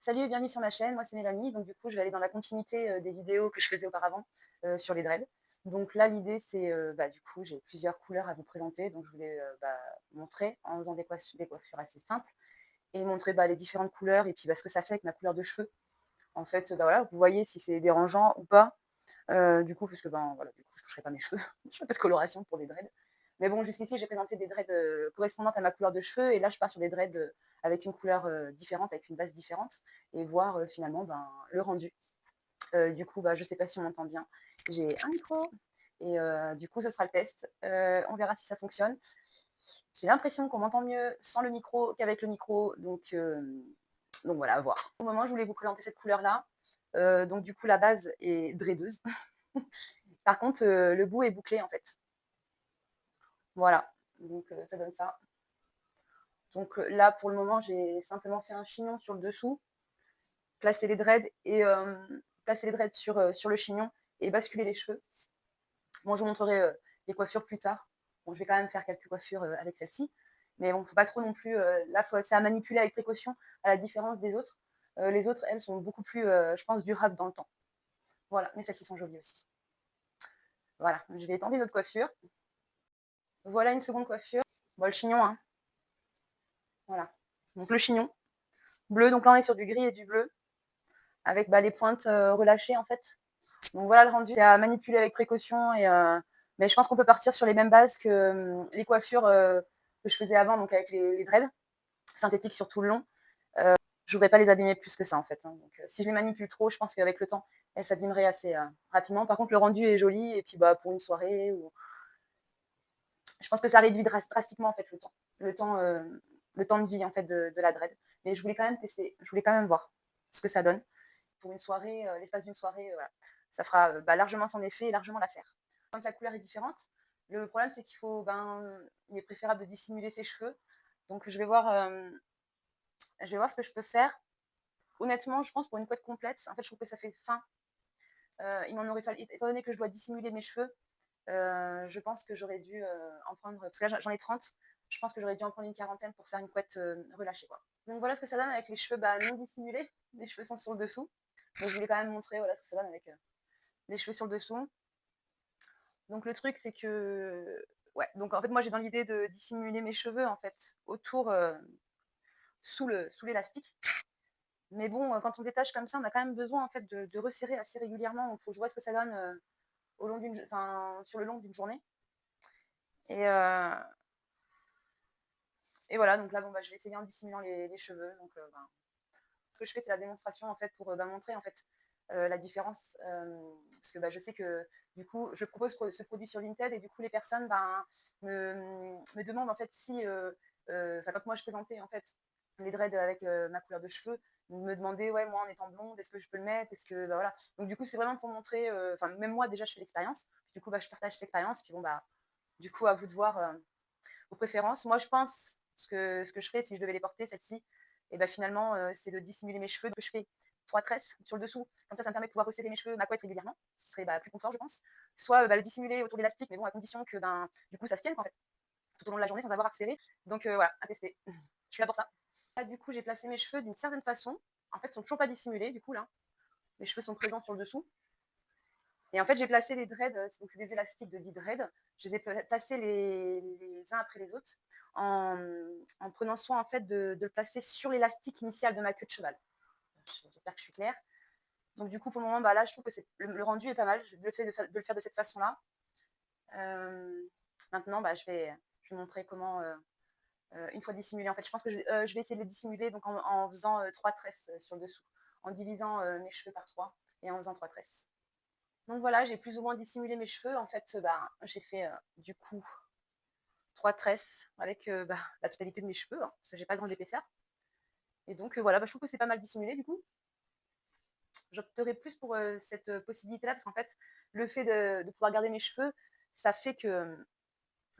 Salut et bienvenue sur ma chaîne, moi c'est Mélanie, donc du coup je vais aller dans la continuité des vidéos que je faisais auparavant sur les dreads. Donc là l'idée c'est, du coup j'ai plusieurs couleurs à vous présenter, donc je voulais montrer en faisant des coiffures assez simples et montrer les différentes couleurs et puis ce que ça fait avec ma couleur de cheveux. En fait, voilà, vous voyez si c'est dérangeant ou pas, du coup, parce que voilà, du coup je toucherai pas mes cheveux, je fais pas de coloration pour des dreads. Mais bon, jusqu'ici j'ai présenté des dreads correspondantes à ma couleur de cheveux, et là je pars sur des dreads avec une couleur différente, avec une base différente, et voir finalement le rendu. Du coup, je sais pas si on m'entend bien. J'ai un micro, et du coup ce sera le test. On verra si ça fonctionne. J'ai l'impression qu'on m'entend mieux sans le micro qu'avec le micro, donc voilà, à voir. Au moment, je voulais vous présenter cette couleur-là. Donc du coup, la base est dreadeuse. Par contre, le bout est bouclé en fait. Voilà, donc ça donne ça. Donc là, pour le moment, j'ai simplement fait un chignon sur le dessous, placer les dreads sur le chignon et basculer les cheveux. Bon, je vous montrerai les coiffures plus tard. Bon, je vais quand même faire quelques coiffures avec celle-ci. Mais bon, faut pas trop non plus. Là, c'est à manipuler avec précaution, à la différence des autres. Les autres, elles, sont beaucoup plus, je pense, durables dans le temps. Voilà, mais celles-ci sont jolies aussi. Voilà, je vais tenter notre coiffure. Voilà une seconde coiffure. Bon, le chignon, hein. Voilà. Donc le chignon bleu. Donc là, on est sur du gris et du bleu, avec les pointes relâchées en fait. Donc voilà le rendu. C'est à manipuler avec précaution, mais je pense qu'on peut partir sur les mêmes bases que les coiffures que je faisais avant, donc avec les dreads synthétiques sur tout le long. Je voudrais pas les abîmer plus que ça en fait, hein. Donc si je les manipule trop, je pense qu'avec le temps, elles s'abîmeraient assez rapidement. Par contre, le rendu est joli, et puis pour une soirée, je pense que ça réduit drastiquement en fait le temps, euh, le temps de vie en fait de la dread. Mais je voulais quand même tester, je voulais quand même voir ce que ça donne pour une soirée, l'espace d'une soirée, voilà. Ça fera largement son effet et largement l'affaire. Quand la couleur est différente, le problème c'est il est préférable de dissimuler ses cheveux. Donc je vais voir ce que je peux faire. Honnêtement, je pense pour une couette complète, en fait, je trouve que ça fait fin. Il m'en aurait fallu, étant donné que je dois dissimuler mes cheveux, je pense que j'aurais dû en prendre, parce que là j'en ai 30, je pense que j'aurais dû en prendre une quarantaine pour faire une couette relâchée, quoi. Donc voilà ce que ça donne avec les cheveux non dissimulés. Les cheveux sont sur le dessous. Mais je voulais quand même montrer voilà, ce que ça donne avec les cheveux sur le dessous. Donc le truc c'est que, ouais, donc en fait moi j'ai dans l'idée de dissimuler mes cheveux en fait autour, sous l'élastique. Mais bon, quand on détache comme ça, on a quand même besoin en fait de resserrer assez régulièrement. Donc il faut que je vois ce que ça donne sur le long d'une journée. Et, euh, Et voilà, donc là, je vais essayer en dissimulant les cheveux. Donc, ce que je fais, c'est la démonstration en fait pour montrer en fait la différence. Parce que je sais que du coup, je propose ce produit sur Vinted, et du coup, les personnes me demandent en fait si, quand moi je présentais en fait les dreads avec ma couleur de cheveux, ils me demandaient, ouais, moi en étant blonde, est-ce que je peux le mettre, est-ce que voilà. Donc du coup, c'est vraiment pour montrer. Même moi déjà, je fais l'expérience. Du coup, je partage cette expérience. Puis du coup, à vous de voir vos préférences. Moi, je pense ce que je ferais si je devais les porter, celle-ci, et finalement, c'est de dissimuler mes cheveux. Donc, je fais 3 tresses sur le dessous. Comme ça me permet de pouvoir resserrer mes cheveux, ma couette régulièrement, ce qui serait plus confort, je pense. Soit le dissimuler autour de l'élastique, mais bon, à condition que du coup, ça se tienne en fait, tout au long de la journée sans avoir à resserrer. Donc voilà, à tester. Je suis là pour ça. Là, du coup, j'ai placé mes cheveux d'une certaine façon. En fait, ils sont toujours pas dissimulés, du coup, là. Mes cheveux sont présents sur le dessous. Et en fait, j'ai placé les dreads, donc c'est des élastiques de 10 dreads. Je les ai placés les uns après les autres en, en prenant soin en fait de le placer sur l'élastique initial de ma queue de cheval. J'espère que je suis claire. Donc du coup, pour le moment, là, je trouve que le rendu est pas mal. Le fait de le faire de cette façon-là. Maintenant, je vais montrer comment, une fois dissimulé, en fait, je pense que je vais essayer de les dissimuler donc en faisant 3 tresses sur le dessous, en divisant mes cheveux par 3 et en faisant 3 tresses. Donc voilà, j'ai plus ou moins dissimulé mes cheveux. En fait, j'ai fait du coup 3 tresses avec la totalité de mes cheveux, hein, parce que j'ai pas grande épaisseur. Et donc voilà, je trouve que c'est pas mal dissimulé du coup. J'opterais plus pour cette possibilité-là, parce qu'en fait, le fait de pouvoir garder mes cheveux, ça fait que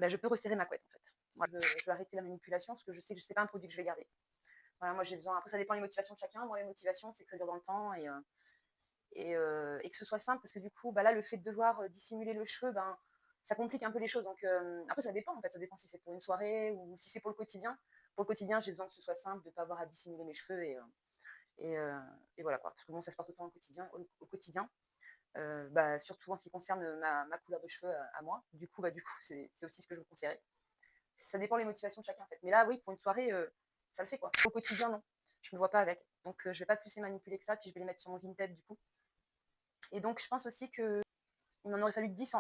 je peux resserrer ma couette en fait. Moi, je veux arrêter la manipulation, parce que je sais que c'est pas un produit que je vais garder. Voilà, moi j'ai besoin. Après, ça dépend des motivations de chacun. Moi, les motivations, c'est que ça dure dans le temps, et que ce soit simple, parce que du coup, là, le fait de devoir dissimuler le cheveu, ça complique un peu les choses. Donc, après, ça dépend, en fait. Ça dépend si c'est pour une soirée ou si c'est pour le quotidien. Pour le quotidien, j'ai besoin que ce soit simple, de ne pas avoir à dissimuler mes cheveux. Et, et voilà quoi. Parce que bon, ça se porte autant au quotidien. Surtout en ce qui concerne ma couleur de cheveux à moi. Du coup, c'est aussi ce que je vous conseillerais. Ça dépend les motivations de chacun en fait. Mais là, oui, pour une soirée, ça le fait quoi. Au quotidien, non. Je ne me vois pas avec. Donc, je vais pas plus les manipuler que ça. Puis, je vais les mettre sur mon Vinted du coup. Et donc, je pense aussi qu'il m'en aurait fallu 10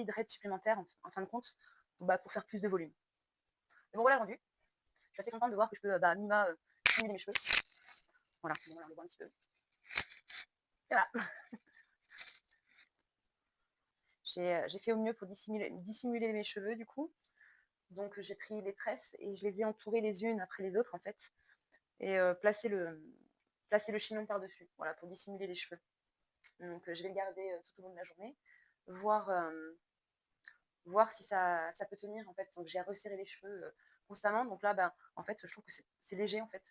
dreads supplémentaires en fin de compte pour faire plus de volume. Et bon, voilà le rendu. Je suis assez contente de voir que je peux minima simuler mes cheveux. Voilà, bon, on le voit un petit peu. Et voilà. J'ai fait au mieux pour dissimuler mes cheveux du coup. Donc j'ai pris les tresses et je les ai entourées les unes après les autres en fait. Et placé le chignon par-dessus, voilà, pour dissimuler les cheveux. Donc je vais le garder tout au long de la journée, voir, voir si ça peut tenir en fait. Donc j'ai resserré les cheveux constamment. Donc là, en fait, je trouve que c'est léger en fait.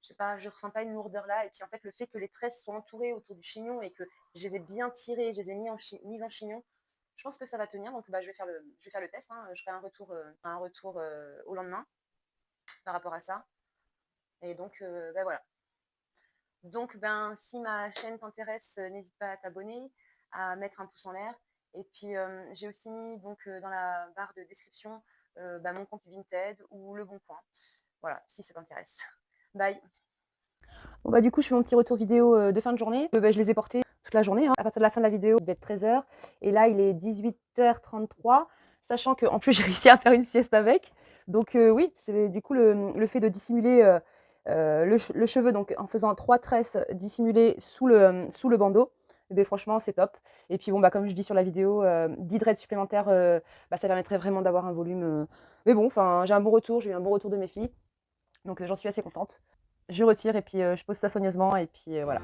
Je sais pas, je ressens pas une lourdeur là. Et puis en fait, le fait que les tresses soient entourées autour du chignon et que je les ai bien tirées, je les ai mises en chignon, je pense que ça va tenir. Donc je vais faire le test. Hein. Je ferai un retour au lendemain par rapport à ça. Et donc, voilà. Donc, si ma chaîne t'intéresse, n'hésite pas à t'abonner, à mettre un pouce en l'air. Et puis, j'ai aussi mis donc, dans la barre de description mon compte Vinted ou Le Bon Coin. Voilà, si ça t'intéresse. Bye. Bon, du coup, je fais mon petit retour vidéo de fin de journée. Je les ai portés toute la journée. Hein. À partir de la fin de la vidéo, il devait être 13h. Et là, il est 18h33. Sachant qu'en plus, j'ai réussi à faire une sieste avec. Donc, oui, c'est du coup le fait de dissimuler le cheveu donc, en faisant 3 tresses dissimulées sous le bandeau. Franchement, c'est top. Et puis, bon, comme je dis sur la vidéo, 10 dreads supplémentaires, ça permettrait vraiment d'avoir un volume. Mais bon, j'ai un bon retour. J'ai eu un bon retour de mes filles. Donc, j'en suis assez contente. Je retire et puis je pose ça soigneusement et puis voilà.